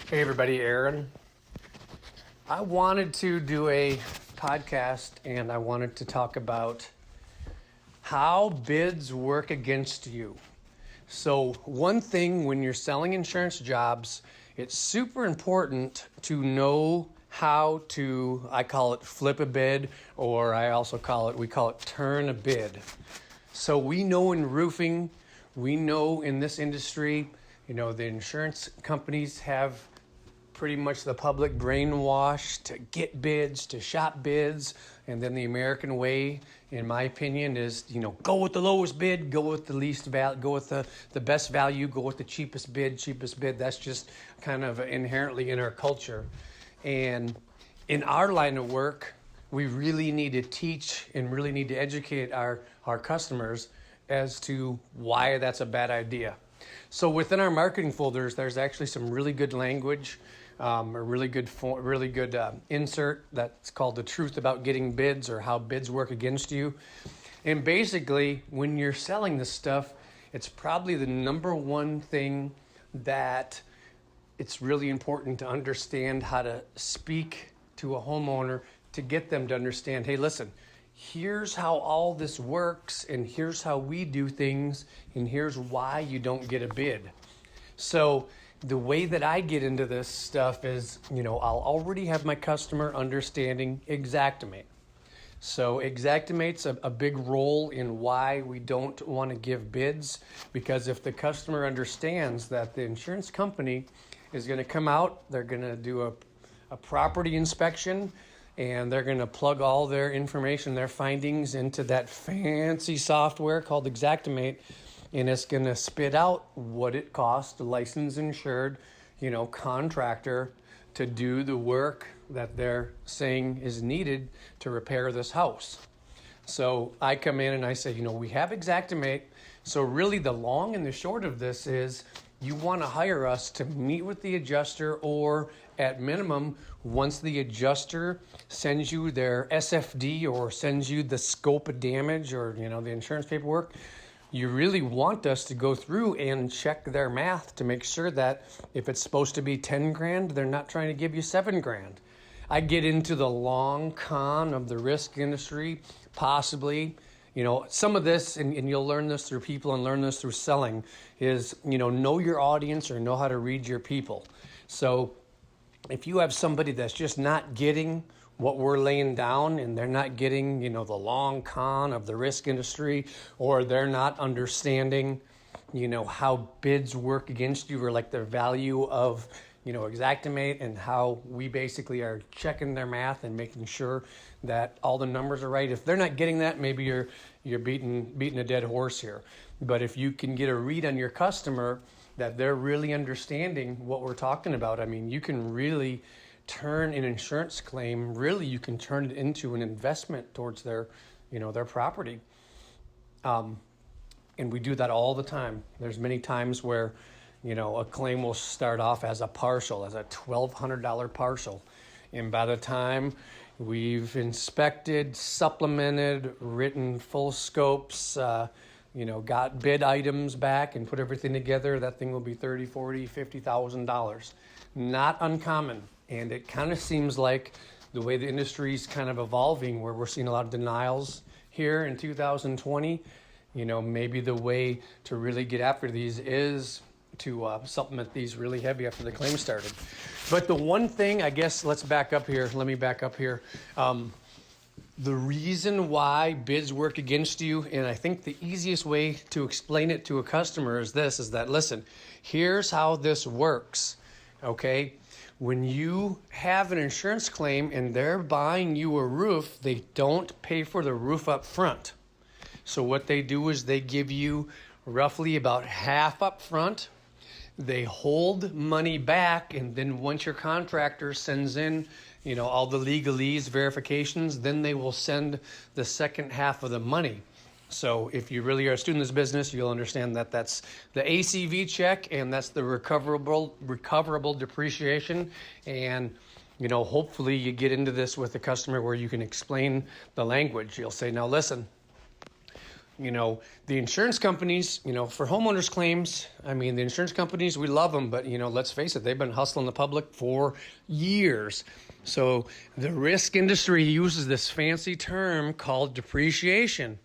Hey everybody, Aaron. I wanted to do a podcast and I wanted to talk about how bids work against you. So, one thing when you're selling insurance jobs, it's super important to know how to, I call it flip a bid, or we call it turn a bid. So, we know in roofing, we know in this industry, the insurance companies have pretty much the public brainwashed to get bids, to shop bids, and then the American way, in my opinion, is go with the lowest bid, go with the least value, go with the best value, go with the cheapest bid. That's just kind of inherently in our culture. And in our line of work, we really need to teach and really need to educate our customers as to why that's a bad idea. So within our marketing folders, there's actually some really good language, a really good insert that's called "The Truth About Getting Bids" or "How Bids Work Against You." And basically, when you're selling this stuff, it's probably the number one thing that it's really important to understand how to speak to a homeowner to get them to understand, hey, listen, here's how all this works, and here's how we do things, and here's why you don't get a bid. So the way that I get into this stuff is, I'll already have my customer understanding Xactimate. So Xactimate's a big role in why we don't want to give bids, because if the customer understands that the insurance company is going to come out, they're going to do a property inspection, and they're going to plug all their information, their findings into that fancy software called Xactimate, and it's going to spit out what it costs a licensed insured, contractor to do the work that they're saying is needed to repair this house. So I come in and I say, we have Xactimate. So really the long and the short of this is you want to hire us to meet with the adjuster, or at minimum, once the adjuster sends you their SFD or sends you the scope of damage or, the insurance paperwork, you really want us to go through and check their math to make sure that if it's supposed to be 10 grand, they're not trying to give you 7 grand. I get into the long con of the risk industry, possibly. Some of this, and you'll learn this through people and learn this through selling, is, know your audience or know how to read your people. So if you have somebody that's just not getting what we're laying down, and they're not getting, the long con of the risk industry, or they're not understanding, how bids work against you, or like the value of, Xactimate, and how we basically are checking their math and making sure that all the numbers are right. If they're not getting that, maybe you're beating a dead horse here. But if you can get a read on your customer that they're really understanding what we're talking about, you can really turn an insurance claim, you can turn it into an investment towards their property. And we do that all the time. There's many times where, a claim will start off as a partial, as a $1,200 partial. And by the time we've inspected, supplemented, written full scopes, got bid items back and put everything together, that thing will be $30,000, $40,000, $50,000. Not uncommon. And it kind of seems like the way the industry is kind of evolving, where we're seeing a lot of denials here in 2020, maybe the way to really get after these is to supplement these really heavy after the claim started. But the one thing, I guess, let me back up here. The reason why bids work against you, and I think the easiest way to explain it to a customer is that, listen, here's how this works, okay? When you have an insurance claim and they're buying you a roof, they don't pay for the roof up front. So what they do is they give you roughly about half up front. They hold money back, and then once your contractor sends in, all the legalese, verifications, then they will send the second half of the money. So if you really are a student in this business, you'll understand that that's the ACV check, and that's the recoverable depreciation. And, hopefully you get into this with the customer where you can explain the language. You'll say, now listen, The insurance companies, for homeowners claims, I mean, the insurance companies, we love them, but, let's face it, they've been hustling the public for years. So the risk industry uses this fancy term called depreciation,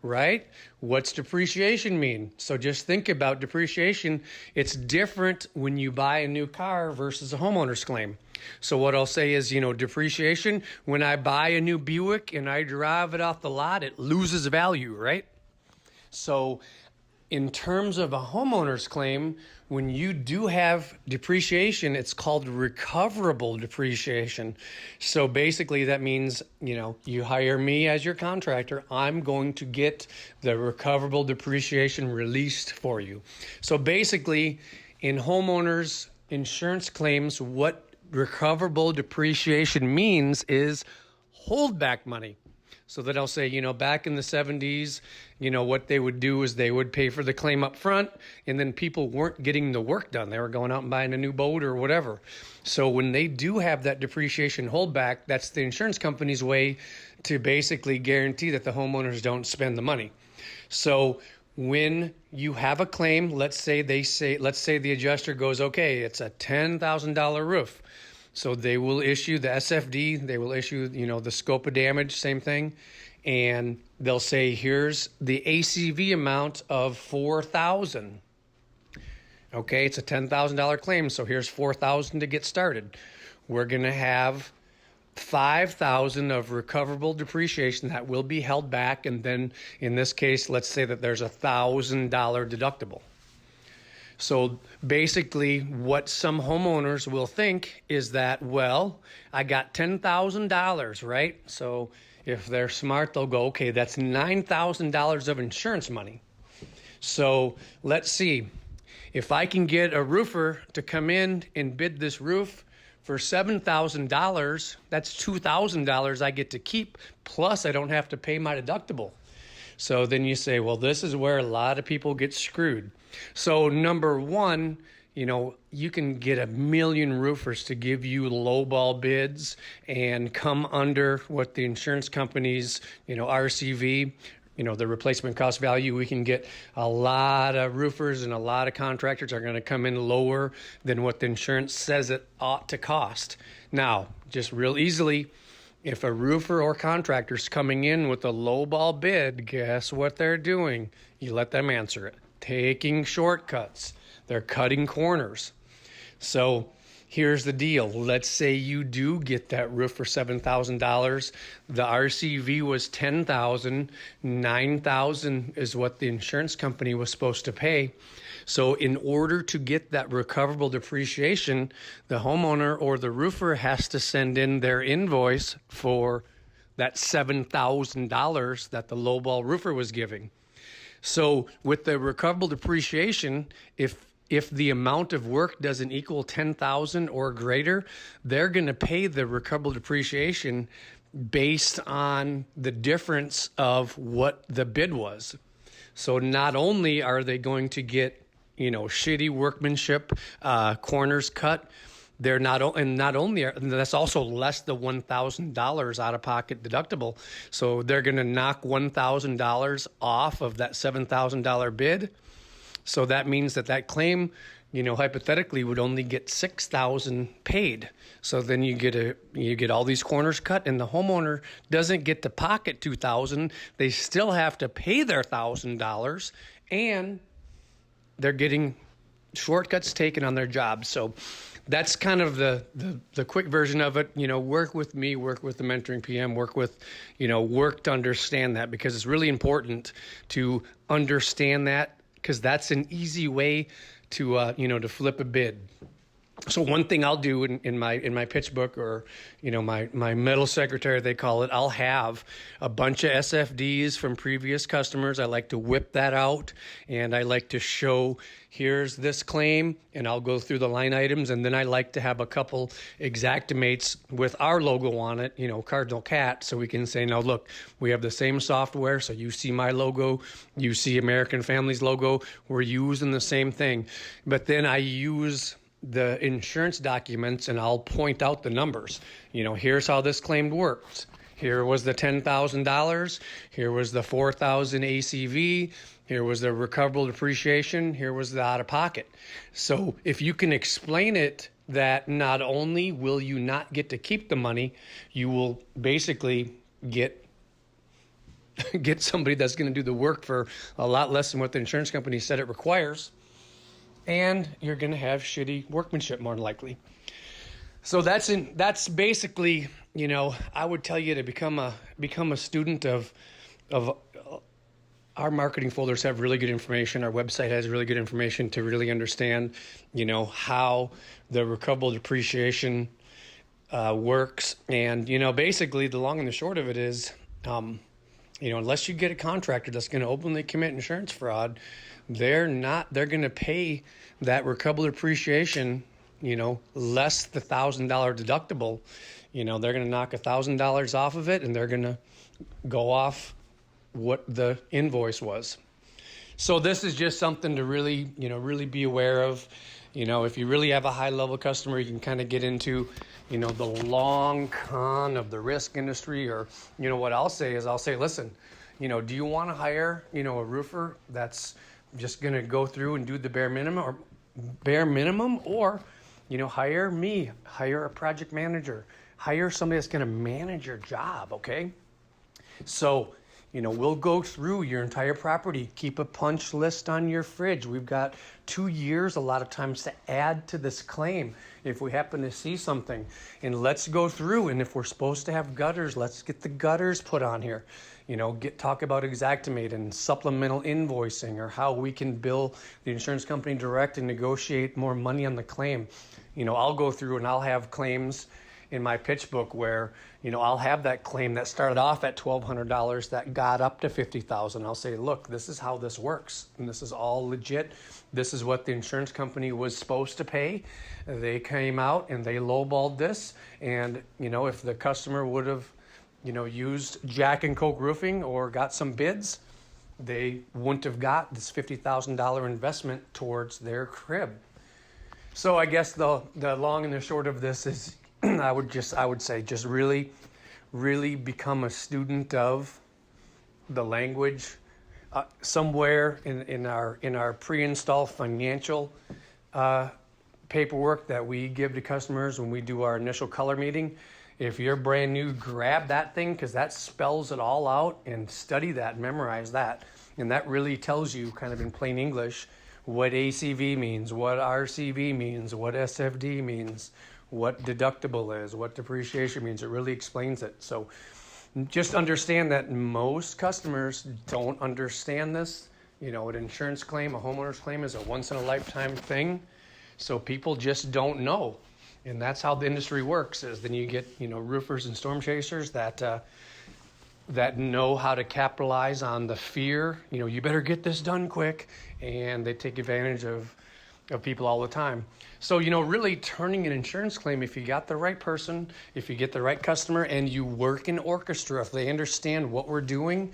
right? What's depreciation mean? So just think about depreciation. It's different when you buy a new car versus a homeowner's claim. So what I'll say is, depreciation, when I buy a new Buick and I drive it off the lot, it loses value, right? So in terms of a homeowner's claim, when you do have depreciation, it's called recoverable depreciation. So basically that means, you hire me as your contractor, I'm going to get the recoverable depreciation released for you. So basically in homeowners insurance claims, what recoverable depreciation means is holdback money. So that I'll say, back in the 70s, what they would do is they would pay for the claim up front, and then people weren't getting the work done. They were going out and buying a new boat or whatever. So when they do have that depreciation holdback, that's the insurance company's way to basically guarantee that the homeowners don't spend the money. So when you have a claim, let's say the adjuster goes, okay, it's a $10,000 roof. So they will issue the SFD, they will issue, the scope of damage, same thing. And they'll say, here's the ACV amount of $4,000. Okay, it's a $10,000 claim, so here's $4,000 to get started. We're going to have $5,000 of recoverable depreciation that will be held back. And then in this case, let's say that there's a $1,000 deductible. So basically what some homeowners will think is that, well, I got $10,000, right? So if they're smart, they'll go, okay, that's $9,000 of insurance money. So let's see, if I can get a roofer to come in and bid this roof for $7,000, that's $2,000 I get to keep, plus I don't have to pay my deductible. So then you say, well, this is where a lot of people get screwed. So number one, you can get a million roofers to give you lowball bids and come under what the insurance company's, RCV, the replacement cost value. We can get a lot of roofers and a lot of contractors are going to come in lower than what the insurance says it ought to cost. Now, just real easily, if a roofer or contractor's coming in with a lowball bid, guess what they're doing? You let them answer it. Taking shortcuts. They're cutting corners. So here's the deal. Let's say you do get that roof for $7,000. The RCV was $10,000. $9,000 is what the insurance company was supposed to pay. So in order to get that recoverable depreciation, the homeowner or the roofer has to send in their invoice for that $7,000 that the lowball roofer was giving. So with the recoverable depreciation, if the amount of work doesn't equal $10,000 or greater, they're going to pay the recoverable depreciation based on the difference of what the bid was. So not only are they going to get shitty workmanship, corners cut, they're not only that's also less than $1,000 out of pocket deductible. So they're going to knock $1,000 off of that $7,000 bid. So that means that claim, hypothetically would only get $6,000 paid. So then you get all these corners cut, and the homeowner doesn't get to pocket $2,000. They still have to pay their $1,000, and they're getting shortcuts taken on their job. So that's kind of the quick version of it. Work with me, work with the mentoring PM, work to understand that, because it's really important to understand that, because that's an easy way to flip a bid. So one thing I'll do in my pitch book, or my metal secretary they call it, I'll have a bunch of SFDs from previous customers. I like to whip that out, and I like to show, here's this claim, and I'll go through the line items, and then I like to have a couple Xactimates with our logo on it, Cardinal Cat, so we can say, now look, we have the same software, so you see my logo, you see American Family's logo, we're using the same thing. But then I use the insurance documents, and I'll point out the numbers. Here's how this claim works. Here was the $10,000. Here was the $4,000 ACV. Here was the recoverable depreciation. Here was the out of pocket. So if you can explain it that not only will you not get to keep the money, you will basically get somebody that's going to do the work for a lot less than what the insurance company said it requires, and you're going to have shitty workmanship more than likely. So that's basically, I would tell you to become a student of our marketing folders have really good information. Our website has really good information to really understand, how the recoverable depreciation works. And, basically the long and the short of it is, unless you get a contractor that's going to openly commit insurance fraud, they're going to pay that recoverable depreciation, less the $1,000 deductible. They're going to knock $1,000 off of it, and they're going to go off what the invoice was. So this is just something to really be aware of. If you really have a high level customer, you can kind of get into, the long con of the risk industry. Or, what I'll say, listen, do you want to hire, a roofer that's just going to go through and do the bare minimum, or, hire a project manager, hire somebody that's going to manage your job. Okay. So, we'll go through your entire property, keep a punch list on your fridge. We've got 2 years a lot of times to add to this claim if we happen to see something. And let's go through, and if we're supposed to have gutters, let's get the gutters put on here. Talk about Xactimate and supplemental invoicing, or how we can bill the insurance company direct and negotiate more money on the claim. I'll go through and I'll have claims in my pitch book where, I'll have that claim that started off at $1,200 that got up to $50,000. I'll say, look, this is how this works, and this is all legit. This is what the insurance company was supposed to pay. They came out and they lowballed this, and if the customer would have, used Jack and Coke Roofing or got some bids, they wouldn't have got this $50,000 investment towards their crib. So I guess the long and the short of this is, I would say just really, really become a student of the language. Somewhere in our pre-install financial paperwork that we give to customers when we do our initial color meeting, if you're brand new, grab that thing, because that spells it all out, and study that, memorize that. And that really tells you, kind of in plain English, what ACV means, what RCV means, what SFD means, what deductible is, what depreciation means. It really explains it. So just understand that most customers don't understand this. An insurance claim, a homeowner's claim is a once in a lifetime thing. So people just don't know. And that's how the industry works, is then you get, roofers and storm chasers that know how to capitalize on the fear. You better get this done quick. And they take advantage of people all the time. So, really turning an insurance claim, if you got the right person, if you get the right customer, and you work in orchestra, if they understand what we're doing,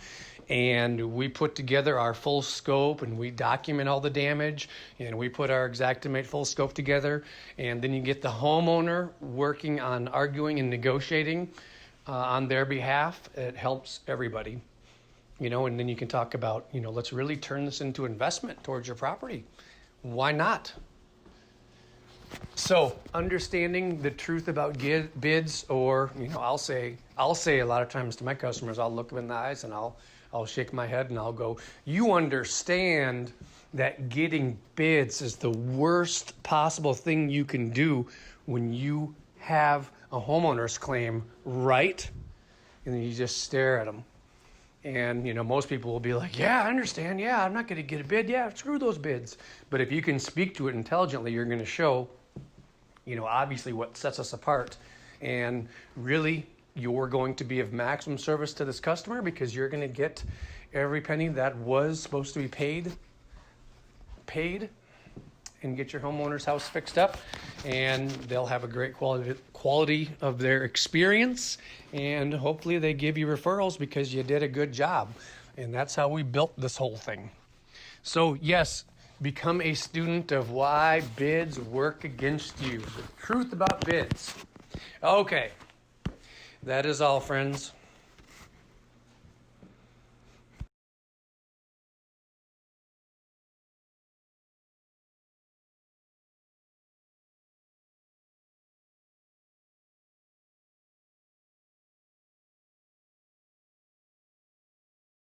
and we put together our full scope, and we document all the damage, and we put our Xactimate full scope together, and then you get the homeowner working on arguing and negotiating on their behalf, it helps everybody. And then you can talk about, let's really turn this into investment towards your property. Why not? So understanding the truth about bids, or, I'll say a lot of times to my customers, I'll look them in the eyes and I'll shake my head and I'll go, you understand that getting bids is the worst possible thing you can do when you have a homeowner's claim, right? And then you just stare at them. And, most people will be like, yeah, I understand. Yeah, I'm not going to get a bid. Yeah, screw those bids. But if you can speak to it intelligently, you're going to show, obviously what sets us apart. And really, you're going to be of maximum service to this customer, because you're going to get every penny that was supposed to be paid, and get your homeowner's house fixed up, and they'll have a great quality of their experience, and hopefully they give you referrals because you did a good job. And that's how we built this whole thing. So yes, become a student of why bids work against you. The truth about bids. Okay, that is all, friends.